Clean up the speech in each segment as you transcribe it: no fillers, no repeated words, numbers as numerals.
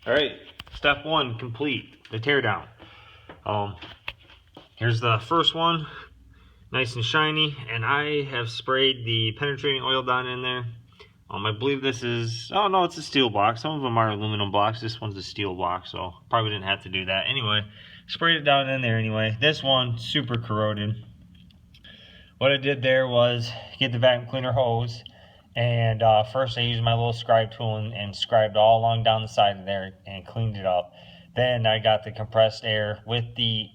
All right, step one complete, the teardown. Here's the first one, nice and shiny, and I have sprayed the penetrating oil down in there. I believe this is, oh no, it's a steel block. Some of them are aluminum blocks. This one's a steel block, so probably didn't have to do that. Anyway, sprayed it down in there anyway. This one, super corroded. What I did there was get the vacuum cleaner hose, and first I used my little scribe tool and scribed all along down the side of there and cleaned it up. Then I got the compressed air with the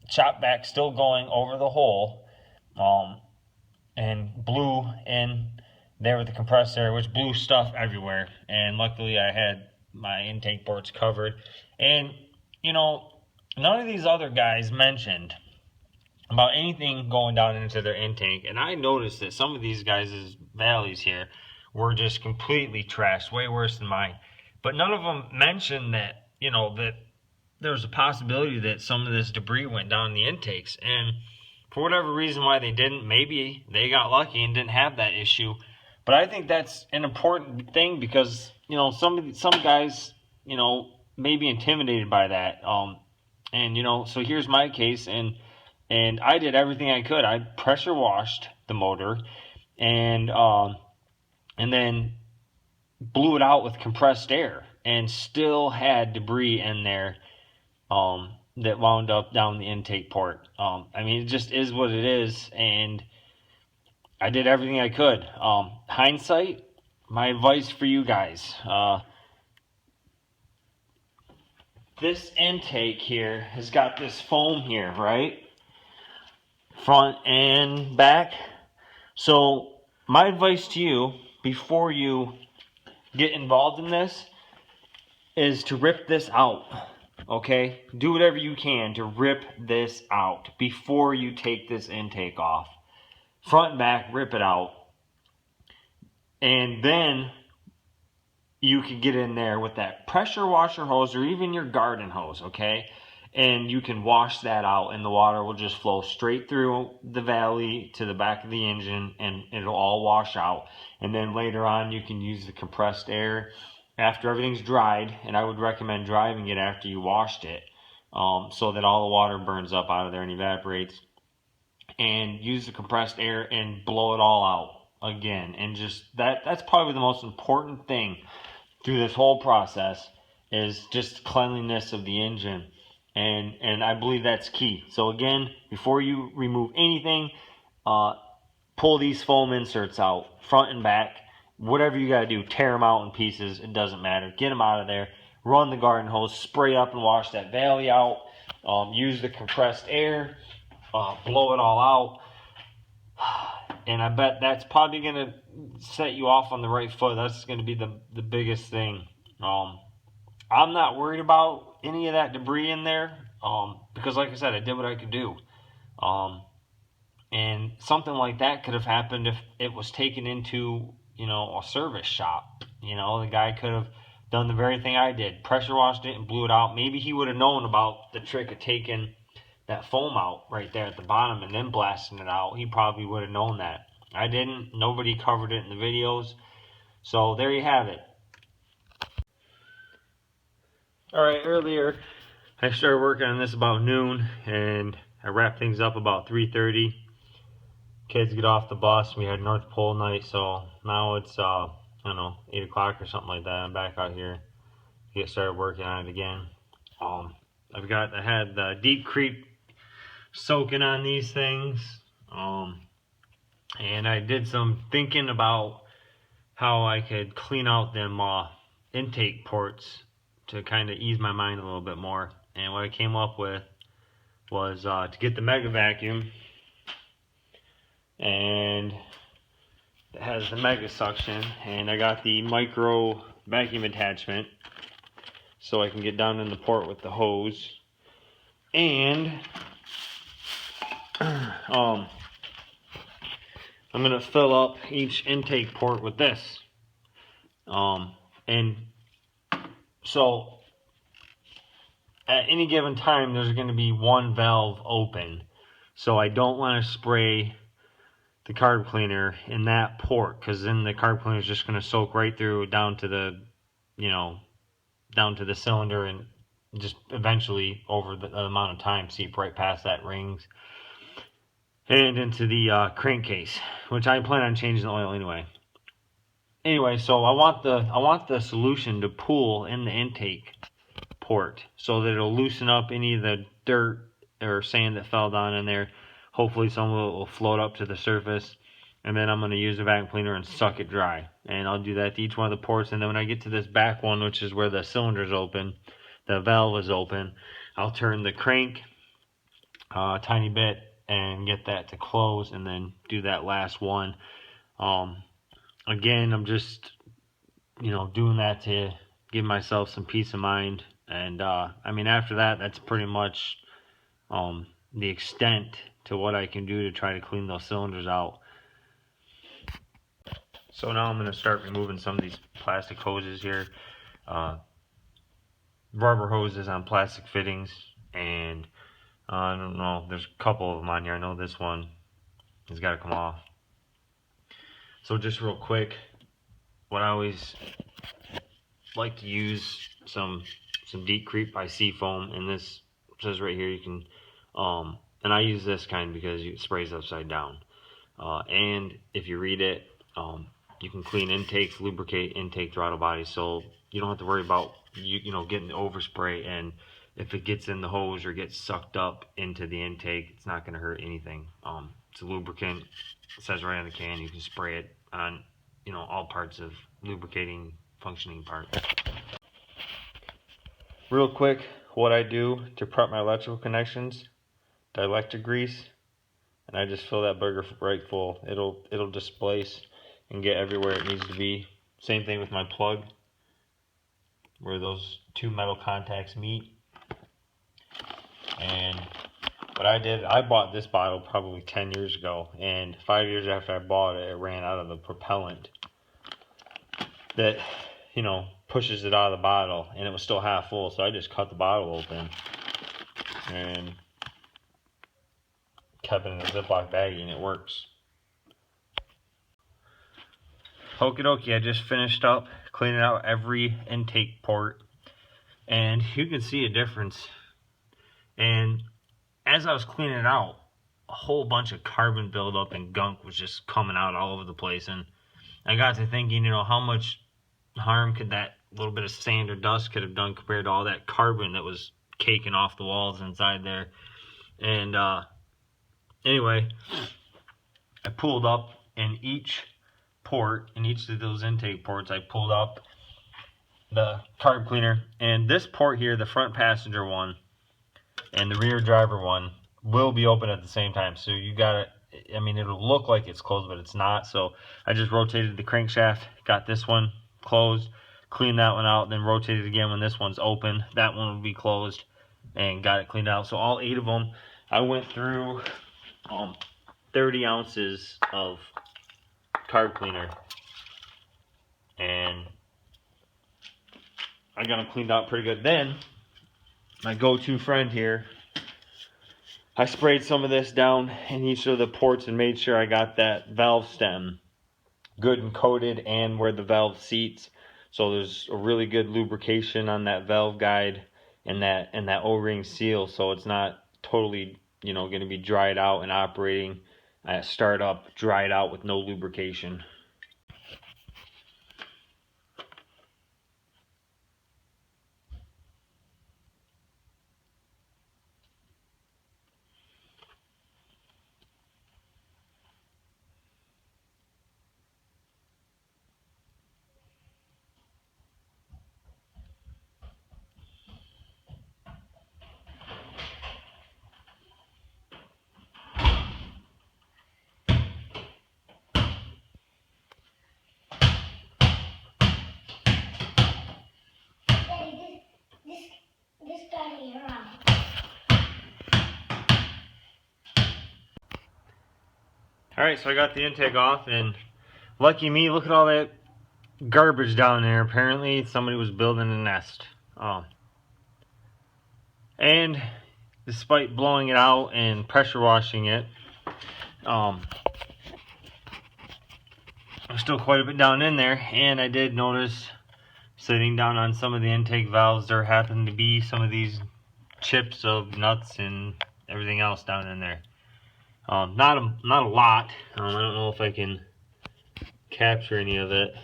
chop back still going over the hole, and blew in there with the compressed air, which blew stuff everywhere. And luckily I had my intake ports covered. And you know, none of these other guys mentioned about anything going down into their intake, and I noticed that some of these guys' valleys here were just completely trashed, way worse than mine. But none of them mentioned that, you know, that there's a possibility that some of this debris went down the intakes. And for whatever reason why they didn't, maybe they got lucky and didn't have that issue. But I think that's an important thing because, you know, some guys, you know, may be intimidated by that. And you know, so here's my case, and I did everything I could. I pressure washed the motor, and then blew it out with compressed air, and still had debris in there that wound up down the intake port. I mean, it just is what it is, and I did everything I could. Hindsight, my advice for you guys: this intake here has got this foam here, right? Front and back. So my advice to you before you get involved in this is to rip this out. Okay, do whatever you can to rip this out before you take this intake off. Front and back, rip it out, and then you can get in there with that pressure washer hose or even your garden hose, okay? And you can wash that out, and the water will just flow straight through the valley to the back of the engine, and it'll all wash out. And then later on you can use the compressed air after everything's dried, and I would recommend driving it after you washed it, so that all the water burns up out of there and evaporates. And use the compressed air and blow it all out again. And just that's probably the most important thing through this whole process, is just cleanliness of the engine. And I believe that's key. So again, before you remove anything, pull these foam inserts out, front and back, whatever you got to do, tear them out in pieces, it doesn't matter, get them out of there, run the garden hose, spray up and wash that valley out, use the compressed air, blow it all out, and I bet that's probably going to set you off on the right foot. That's going to be the biggest thing. I'm not worried about any of that debris in there, because like I said, I did what I could do. And something like that could have happened if it was taken into, you know, a service shop. You know, the guy could have done the very thing I did, pressure washed it and blew it out. Maybe he would have known about the trick of taking that foam out right there at the bottom and then blasting it out. He probably would have known that. I didn't. Nobody covered it in the videos. So there you have it. Alright, earlier I started working on this about noon, and I wrapped things up about 3:30. Kids get off the bus. We had North Pole night, so now it's I don't know, 8 o'clock or something like that. I'm back out here to get started working on it again. I had the deep creep soaking on these things, and I did some thinking about how I could clean out them intake ports to kind of ease my mind a little bit more. And what I came up with was to get the Mega Vacuum, and it has the Mega Suction, and I got the micro vacuum attachment so I can get down in the port with the hose. And I'm going to fill up each intake port with this. And so at any given time there's going to be one valve open. So I don't want to spray the carb cleaner in that port, because then the carb cleaner is just going to soak right through down to the, you know, down to the cylinder and just eventually over the amount of time seep right past that rings and into the crankcase, which I plan on changing the oil anyway. Anyway, so I want the solution to pool in the intake port so that it'll loosen up any of the dirt or sand that fell down in there. Hopefully some of it will float up to the surface, and then I'm going to use a vacuum cleaner and suck it dry. And I'll do that to each one of the ports, and then when I get to this back one, which is where the cylinder's open, the valve is open, I'll turn the crank a tiny bit and get that to close, and then do that last one. Again, I'm just, doing that to give myself some peace of mind. And I mean, after that, that's pretty much the extent to what I can do to try to clean those cylinders out. So now I'm going to start removing some of these plastic hoses here. Rubber hoses on plastic fittings, and I don't know, there's a couple of them on here. I know this one has got to come off. So just real quick, what I always like to use some Deep Creep by Seafoam, and this says right here you can, and I use this kind because it sprays upside down. And if you read it, you can clean intakes, lubricate intake throttle bodies, so you don't have to worry about getting the overspray, and if it gets in the hose or gets sucked up into the intake, it's not going to hurt anything. It's a lubricant. It says right on the can you can spray it on all parts of lubricating functioning parts. Real quick, what I do to prep my electrical connections: dielectric grease, and I just fill that burger right full. It'll displace and get everywhere it needs to be. Same thing with my plug, where those two metal contacts meet. And what I did, I bought this bottle probably 10 years ago, and 5 years after I bought it, it ran out of the propellant that pushes it out of the bottle, and it was still half full, so I just cut the bottle open and kept it in a Ziploc baggie, and it works. Okie dokie, I just finished up cleaning out every intake port, and you can see a difference. And as I was cleaning it out, a whole bunch of carbon buildup and gunk was just coming out all over the place, and I got to thinking, how much harm could that little bit of sand or dust could have done compared to all that carbon that was caking off the walls inside there. And anyway, I pulled up in each port, in each of those intake ports, I pulled up the carb cleaner, and this port here, the front passenger one and the rear driver one, will be open at the same time. So you got it. I mean, it'll look like it's closed, but it's not. So I just rotated the crankshaft, got this one closed, cleaned that one out, then rotated again when this one's open. That one will be closed, and got it cleaned out. So all 8 of them, I went through 30 ounces of carb cleaner, and I got them cleaned out pretty good. Then my go-to friend here, I sprayed some of this down in each of the ports and made sure I got that valve stem good and coated and where the valve seats. So there's a really good lubrication on that valve guide and that O-ring seal, so it's not totally going to be dried out and operating at startup dried out with no lubrication. Alright, so I got the intake off, and lucky me, look at all that garbage down there. Apparently somebody was building a nest. And despite blowing it out and pressure washing it, there's still quite a bit down in there. And I did notice sitting down on some of the intake valves, there happen to be some of these chips of nuts and everything else down in there. Not a lot. I don't know if I can capture any of it.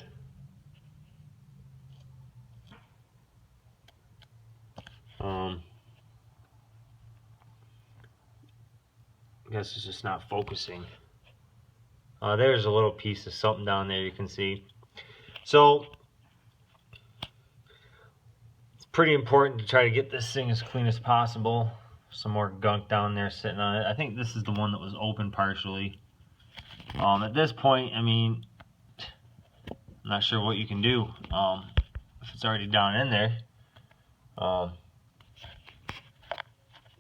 I guess it's just not focusing. There's a little piece of something down there you can see. So it's pretty important to try to get this thing as clean as possible. Some more gunk down there sitting on it. I think this is the one that was open partially. At this point, I mean, I'm not sure what you can do if it's already down in there.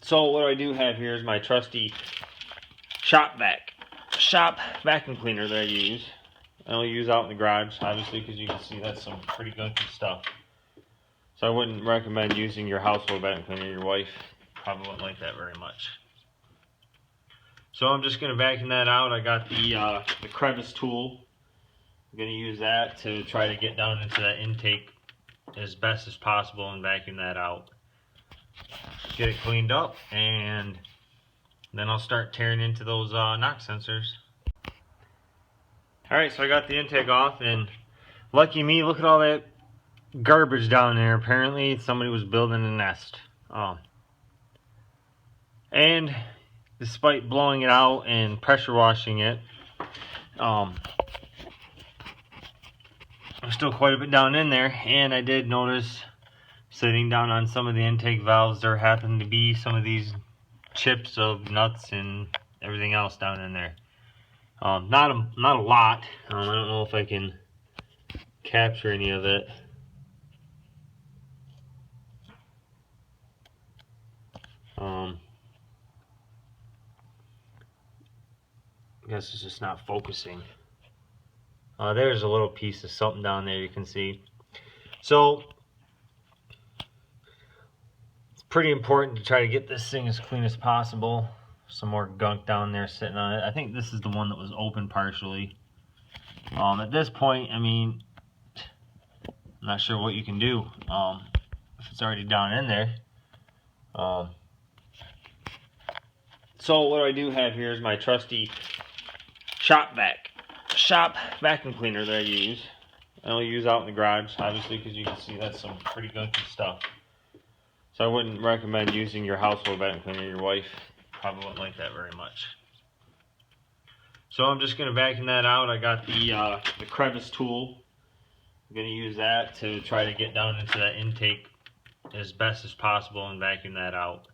So what I do have here is my trusty shop vacuum cleaner that I use. I only use out in the garage, obviously, because you can see that's some pretty gunky stuff. So I wouldn't recommend using your household vacuum cleaner. Your wife probably wouldn't like that very much. So I'm just going to vacuum that out. I got the crevice tool. I'm going to use that to try to get down into that intake as best as possible and vacuum that out. Get it cleaned up, and then I'll start tearing into those knock sensors. Alright, so I got the intake off, and lucky me, look at all that garbage down there. Apparently somebody was building a nest. And despite blowing it out and pressure washing it, there's still quite a bit down in there. And I did notice, sitting down on some of the intake valves, there happened to be some of these chips of nuts and everything else down in there. Not a lot. I don't know if I can capture any of it. I guess it's just not focusing. There's a little piece of something down there you can see. So it's pretty important to try to get this thing as clean as possible. Some more gunk down there sitting on it. I think this is the one that was open partially. At this point, I mean, I'm not sure what you can do if it's already down in there. So what I do have here is my trusty shop vacuum cleaner that I use. I only use out in the garage, obviously, because you can see that's some pretty gunky stuff. So I wouldn't recommend using your household vacuum cleaner. Your wife probably wouldn't like that very much. So I'm just going to vacuum that out. I got the crevice tool. I'm going to use that to try to get down into that intake as best as possible and vacuum that out.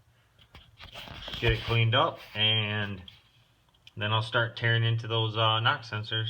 Get it cleaned up, and then I'll start tearing into those knock sensors.